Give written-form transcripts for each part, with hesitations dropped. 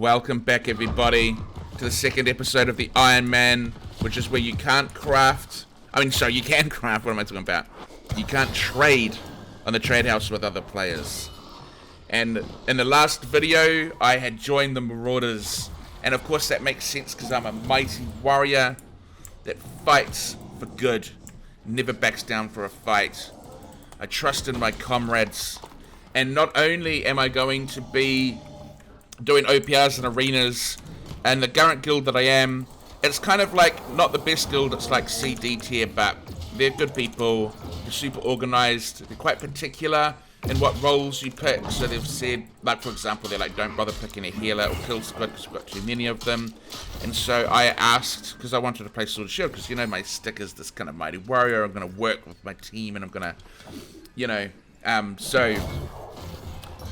Welcome back, everybody, to the second episode of the Ironman, which is where you can't craft. You can craft. What am I talking about? You can't trade on the trade house with other players. And in the last video, I had joined the Marauders, and of course that makes sense because I'm a mighty warrior that fights for good, never backs down for a fight. I trust in my comrades, and not only am I going to be doing OPRs and arenas, and the current guild that I am, it's kind of like not the best guild, it's like CD tier, but they're good people, they're super organized, they're quite particular in what roles you pick. So they've said, like for example, they're like, don't bother picking a healer or kill squad because we've got too many of them. And so I asked, because I wanted to play Sword and Shield, because you know my stick is this kind of mighty warrior, I'm going to work with my team and I'm going to, so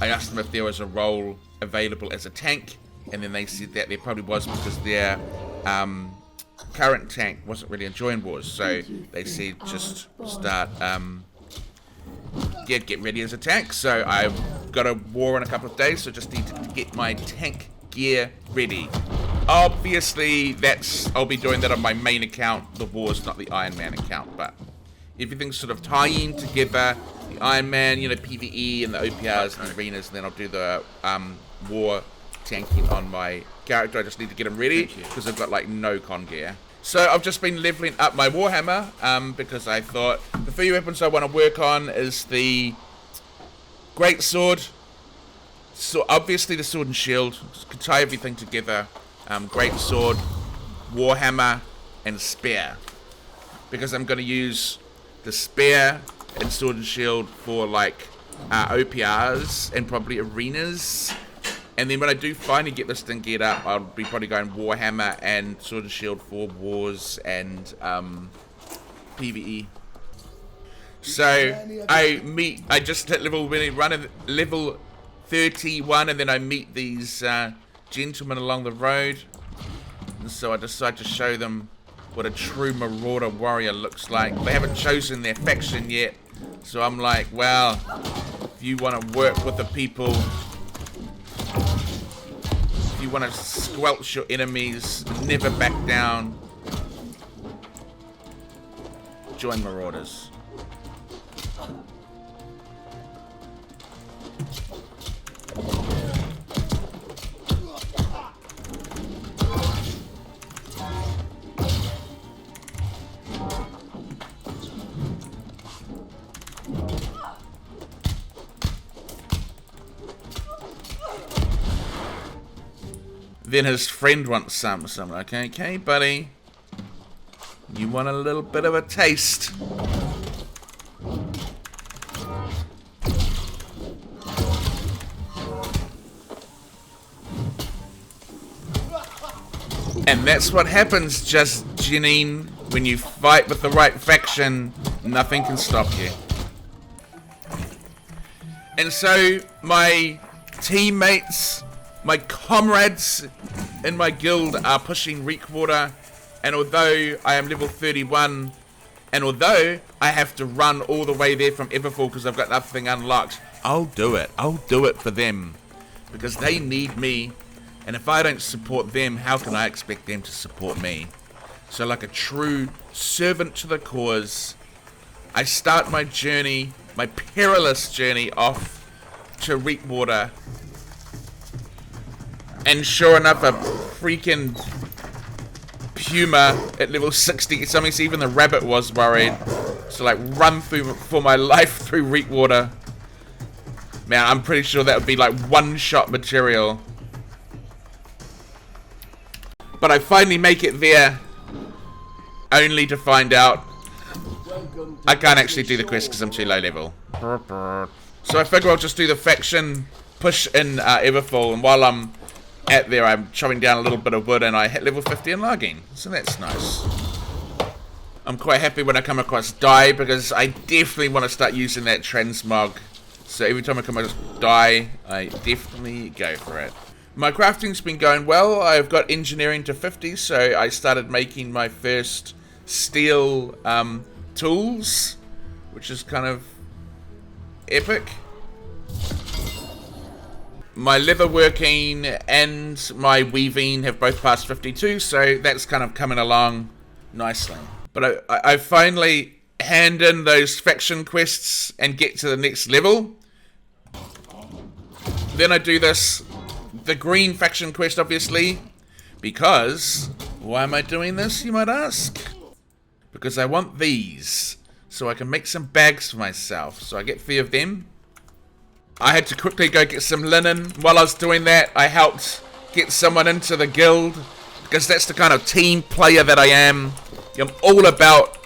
I asked them if there was a role available as a tank, and then they said that there probably was because their current tank wasn't really enjoying wars, so they said just start get ready as a tank. So I've got a war in a couple of days, so just need to get my tank gear ready. Obviously I'll be doing that on my main account, the war's not the Ironman account, but everything's sort of tying together. The Ironman, PvE and the OPRs and the arenas, and then I'll do the war tanking on my character. I just need to get him ready because I've got like no con gear. So I've just been leveling up my Warhammer because I thought the few weapons I want to work on is the Greatsword. So obviously the Sword and Shield, can tie everything together. Greatsword, Warhammer, and Spear, because I'm going to use the Spear and Sword and Shield for like OPRs and probably arenas. And then when I do finally get this thing geared up, I'll be probably going Warhammer and Sword and Shield for wars and PvE. So I just hit level 31, and then I meet these gentlemen along the road. And so I decide to show them what a true Marauder warrior looks like. They haven't chosen their faction yet, so I'm like, well, if you want to work with the people, if you want to squelch your enemies, never back down, join Marauders. Then his friend wants some. So I'm like, okay, buddy. You want a little bit of a taste. And that's what happens, just Janine. When you fight with the right faction, nothing can stop you. And so my teammates, my comrades in my guild are pushing Greatsword, and although I am level 31, and although I have to run all the way there from Everfall because I've got nothing unlocked, I'll do it. I'll do it for them because they need me, and if I don't support them, how can I expect them to support me? So like a true servant to the cause, I start my journey, my perilous journey off to Greatsword. And sure enough, a freaking puma at level 60 something, so even the rabbit was worried. So like run through for my life through Greatsword. Man, I'm pretty sure that would be like one-shot material. But I finally make it there, only to find out I can't actually do the quest because I'm too low level. So I figure I'll just do the faction push in Everfall, and while I'm at there, I'm chopping down a little bit of wood, and I hit level 50 in logging, so that's nice. I'm quite happy when I come across die, because I definitely want to start using that transmog. So every time I come across die, I definitely go for it. My crafting's been going well. I've got engineering to 50, so I started making my first steel tools, which is kind of epic. My leatherworking and my weaving have both passed 52, so that's kind of coming along nicely. But I finally hand in those faction quests and get to the next level. Then I do the green faction quest, obviously, because why am I doing this, you might ask? Because I want these, so I can make some bags for myself. So I get 3 of them. I had to quickly go get some linen. While I was doing that, I helped get someone into the guild, because that's the kind of team player that I am. I'm all about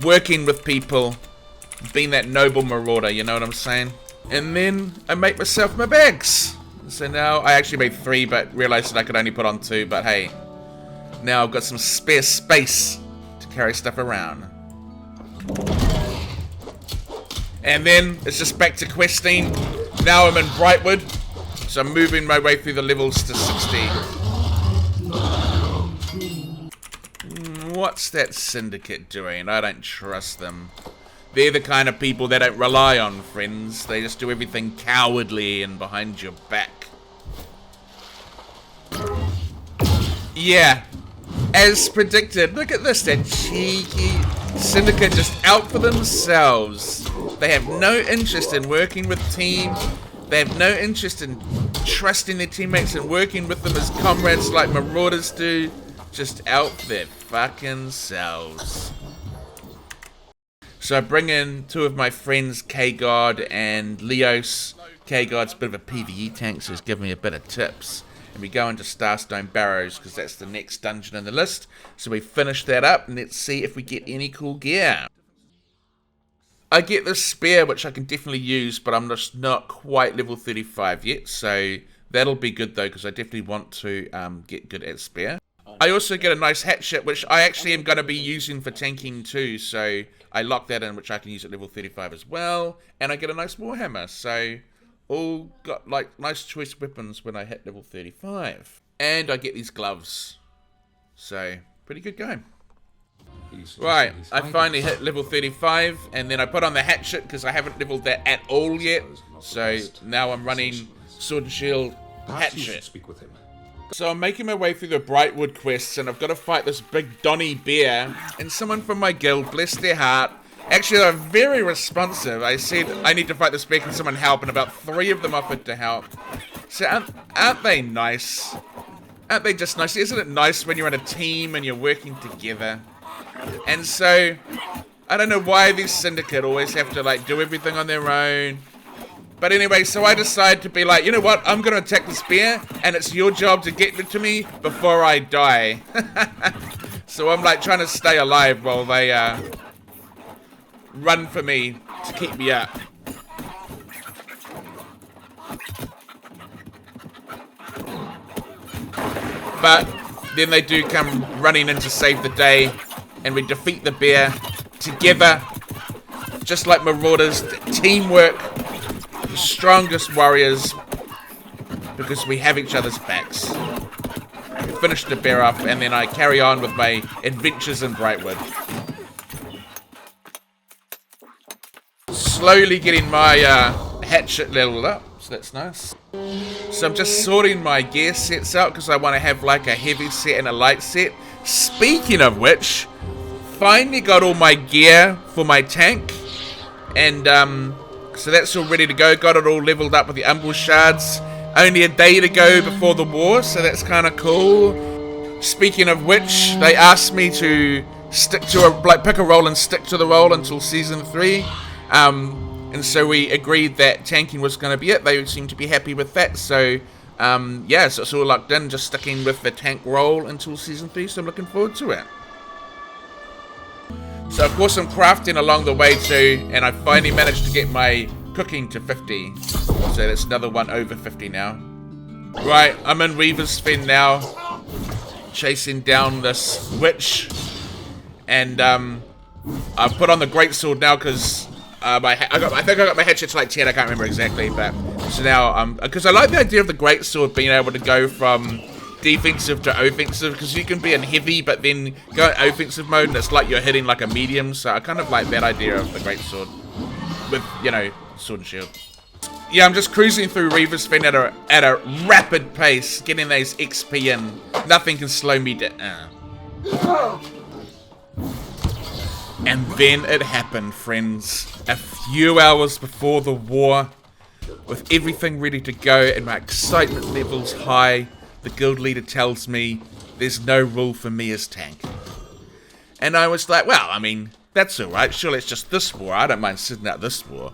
working with people, being that noble marauder, you know what I'm saying? And then I make myself my bags. So now I actually made 3, but realized that I could only put on 2. But hey, now I've got some spare space to carry stuff around. And then it's just back to questing. Now I'm in Brightwood, so I'm moving my way through the levels to 60. What's that syndicate doing? I don't trust them. They're the kind of people that don't rely on friends. They just do everything cowardly and behind your back. Yeah, as predicted. Look at this, that cheeky syndicate just out for themselves. They have no interest in working with team. They have no interest in trusting their teammates and working with them as comrades like marauders do. Just out for their fucking selves. So I bring in 2 of my friends, K-God and Leos. K-God's a bit of a PvE tank, so he's giving me a bit of tips. And we go into Starstone Barrows, because that's the next dungeon in the list. So we finish that up, and let's see if we get any cool gear. I get this spear, which I can definitely use, but I'm just not quite level 35 yet. So that'll be good, though, because I definitely want to get good at spear. I also get a nice hatchet, which I actually am going to be using for tanking too. So I lock that in, which I can use at level 35 as well. And I get a nice warhammer. So all got like nice choice weapons when I hit level 35. And I get these gloves. So pretty good going. Right, I finally hit level 35, and then I put on the hatchet because I haven't leveled that at all yet. So now I'm running sword and shield hatchet. So I'm making my way through the Brightwood quests, and I've got to fight this big Donny bear. And someone from my guild, bless their heart, actually they're very responsive. I said I need to fight this bear, can someone help? And about 3 of them offered to help. So aren't they nice? Aren't they just nice? Isn't it nice when you're in a team and you're working together? And so, I don't know why these syndicate always have to like do everything on their own. But anyway, so I decide to be like, you know what, I'm going to attack this bear, and it's your job to get it to me before I die. So I'm like trying to stay alive while they run for me to keep me up. But then they do come running in to save the day, and we defeat the bear together, just like marauders. Teamwork, the strongest warriors, because we have each other's backs. We finish the bear up, and then I carry on with my adventures in Brightwood. Slowly getting my hatchet leveled up, so that's nice. So I'm just sorting my gear sets out because I want to have like a heavy set and a light set. Speaking of which, finally got all my gear for my tank, and so that's all ready to go. Got it all leveled up with the Umbral shards. Only a day to go before the war, so that's kind of cool. Speaking of which, they asked me to stick to pick a role and stick to the role until season 3. And so we agreed that tanking was going to be it. They seemed to be happy with that. So, yeah, so it's all locked in, just sticking with the tank role until season 3. So I'm looking forward to it. So, of course, I'm crafting along the way too. And I finally managed to get my cooking to 50. So that's another one over 50 now. Right, I'm in Reaver's Fen now, chasing down this witch. And I've put on the Greatsword now because I think I got my hatchet to like 10, I can't remember exactly, but so now because I like the idea of the Greatsword being able to go from defensive to offensive, because you can be in heavy but then go in offensive mode and it's like you're hitting like a medium. So I kind of like that idea of the Greatsword with, you know, sword and shield. Yeah, I'm just cruising through Reaver's Fen at a rapid pace, getting those XP in. Nothing can slow me down. And then it happened, friends. A few hours before the war, with everything ready to go and my excitement levels high, the guild leader tells me there's no rule for me as tank. And I was like, well, I mean, that's alright. Surely it's just this war. I don't mind sitting out this war.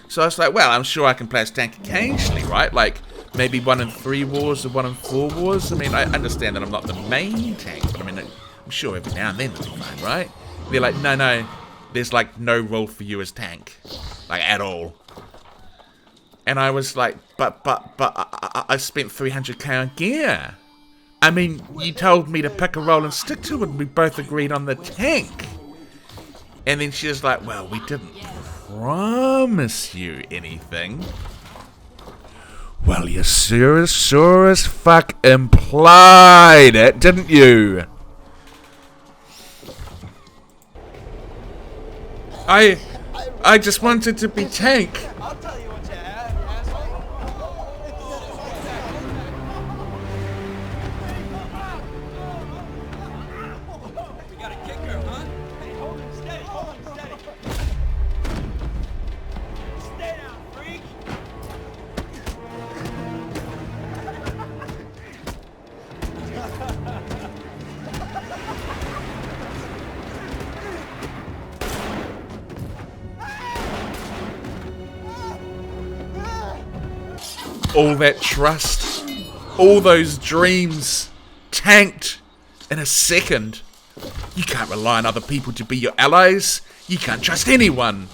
So I was like, well, I'm sure I can play as tank occasionally, right? Like, maybe 1 in 3 wars or 1 in 4 wars. I mean, I understand that I'm not the main tank, but I mean, I'm sure every now and then it'll be fine, right? They're like, no, there's like no role for you as tank. Like, at all. And I was like, but I spent 300k on gear. I mean, you told me to pick a role and stick to it, and we both agreed on the tank. And then she was like, well, we didn't promise you anything. Well, you sure as fuck implied it, didn't you? I just wanted to be tank. I'll tell you what you have, asshole. We got a kicker, huh? Hey, hold him steady, hold him steady. Stay down, freak. All that trust, all those dreams, tanked in a second. You can't rely on other people to be your allies. You can't trust anyone.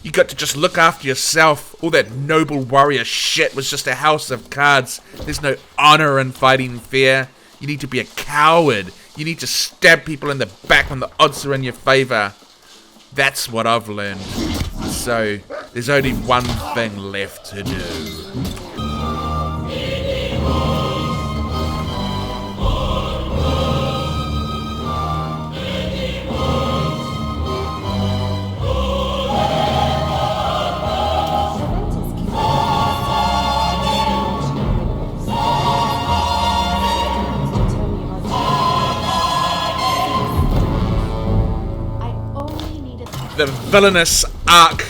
You got to just look after yourself. All that noble warrior shit was just a house of cards. There's no honor in fighting fair. You need to be a coward. You need to stab people in the back when the odds are in your favor. That's what I've learned. So, there's only one thing left to do. The villainous arc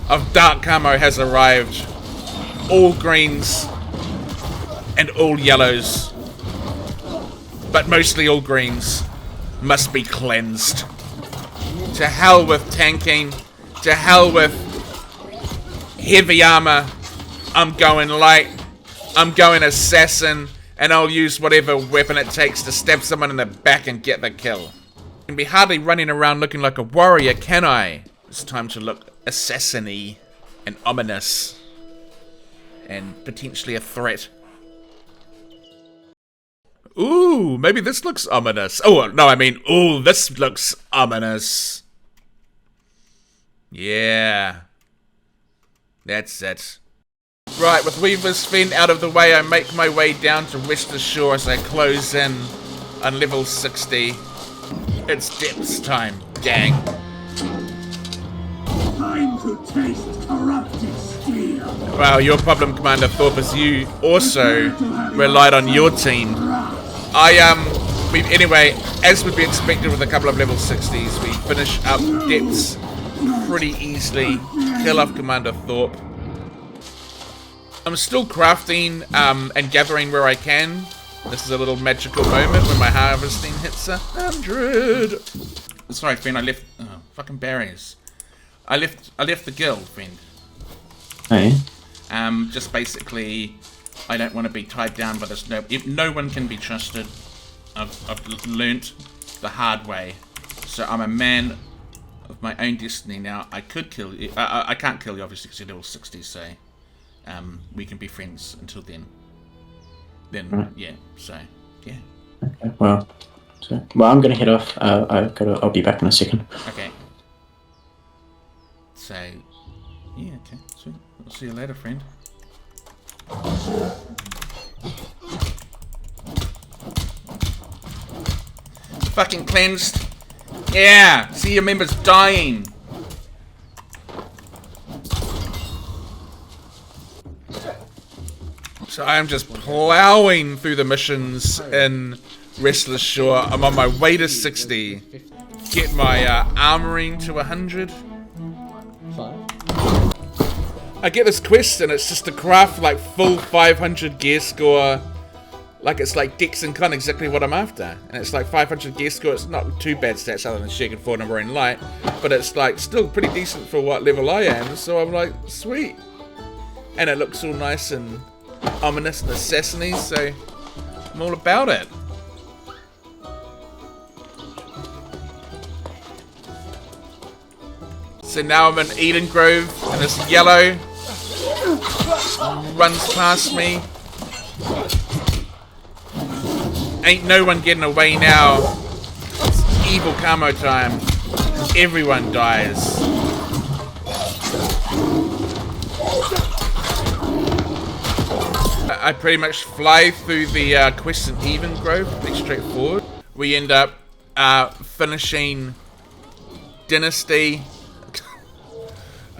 of Dark Camo has arrived. All greens and all yellows, but mostly all greens, must be cleansed. To hell with tanking, to hell with heavy armor. I'm going light, I'm going assassin, and I'll use whatever weapon it takes to stab someone in the back and get the kill. I can be hardly running around looking like a warrior, can I? It's time to look assassin-y and ominous and potentially a threat. Ooh, maybe this looks ominous. Oh, no, I mean, ooh, this looks ominous. Yeah. That's it. Right, with Weaver's Fen out of the way, I make my way down to Western Shore as I close in on level 60. It's depths time, gang. Time to taste corrupted steel. Wow, your problem, Commander Thorpe, is you also relied on your team. Anyway, as would be expected with a couple of level 60s, we finish up depths pretty easily, kill off Commander Thorpe. I'm still crafting and gathering where I can. This is a little magical moment when my harvesting hits 100. Sorry, friend, I left... Oh, fucking barriers. I left the guild, friend. Hey. Just basically, I don't want to be tied down by this. No one can be trusted. I've learnt the hard way. So I'm a man of my own destiny now. I could kill you. I can't kill you, obviously, because you're level 60, so... we can be friends until then. Then, yeah, so, yeah. Okay, well, I'm gonna head off. I'll be back in a second. Okay. So, yeah, okay, sweet. I'll see you later, friend. Fucking cleansed. Yeah, see your members dying. So I am just plowing through the missions in Restless Shore. I'm on my way to 60. Get my armoring to 100. I get this quest and it's just to craft like full 500 gear score. Like it's like Dex and Con, exactly what I'm after. And it's like 500 gear score. It's not too bad stats other than Shaken 4 number in light. But it's like still pretty decent for what level I am. So I'm like, sweet. And it looks all nice and ominous and assassin-y, so I'm all about it. So now I'm in Eden Grove, and this yellow runs past me. Ain't no one getting away now. It's evil camo time. Everyone dies. I pretty much fly through the quest in Eden Grove, pretty straightforward. We end up finishing Dynasty.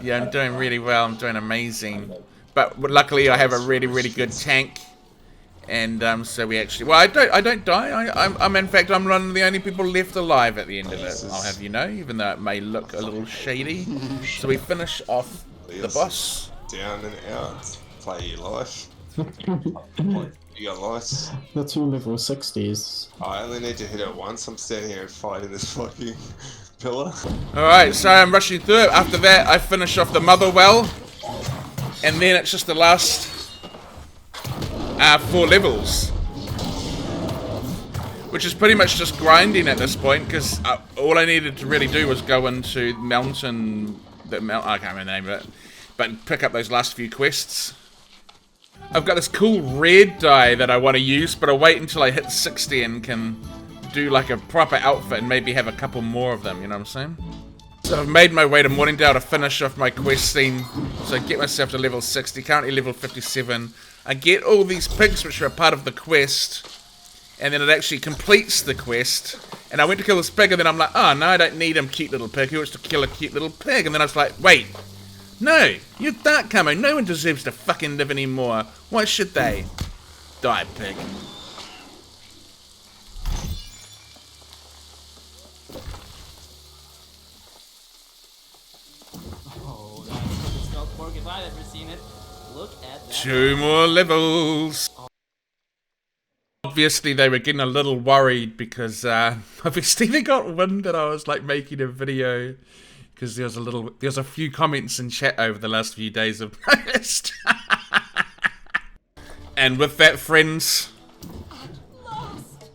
Yeah, I'm doing really well. I'm doing amazing. But luckily, I have a really, really good tank, and so we actually. Well, I don't die. I'm in fact, I'm one of the only people left alive at the end of it. I'll have you know, even though it may look a little shady. So we finish off the boss. Down and out. Play your life. You got lights. That's all level 60s. I only need to hit it once. I'm standing here and fighting this fucking pillar. Alright, so I'm rushing through it. After that, I finish off the Motherwell. And then it's just the last 4 levels. Which is pretty much just grinding at this point, because all I needed to really do was go into Mountain... I can't remember the name of it. But pick up those last few quests. I've got this cool red dye that I want to use, but I'll wait until I hit 60 and can do like a proper outfit and maybe have a couple more of them, you know what I'm saying? So I've made my way to Morningdale to finish off my quest scene, so I get myself to level 60, currently level 57. I get all these pigs which are a part of the quest, and then it actually completes the quest. And I went to kill this pig and then I'm like, oh no, I don't need him, cute little pig, who wants to kill a cute little pig? And then I was like, wait. No, you're dark camo. No one deserves to fucking live anymore. Why should they? Die, pig. Oh, that's smelled pork if I've ever seen it. Look at that. 2 more levels. Obviously, they were getting a little worried because obviously they got wind that I was like making a video. Because there's a few comments in chat over the last few days I've noticed. And with that, friends.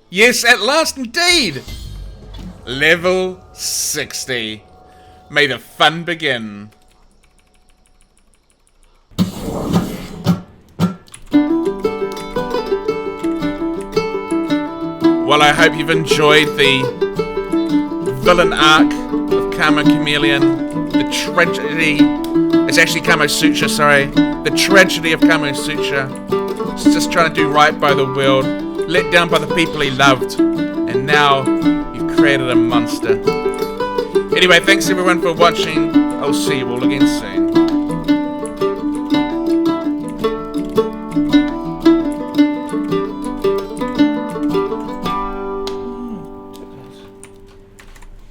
Yes, at last indeed! Level 60. May the fun begin. Well, I hope you've enjoyed the villain arc of Karma Chameleon, the tragedy, it's actually Kamo Sutra, sorry, the tragedy of Kamo Sutra. He's just trying to do right by the world, let down by the people he loved, and now you've created a monster. Anyway, thanks everyone for watching, I'll see you all again soon.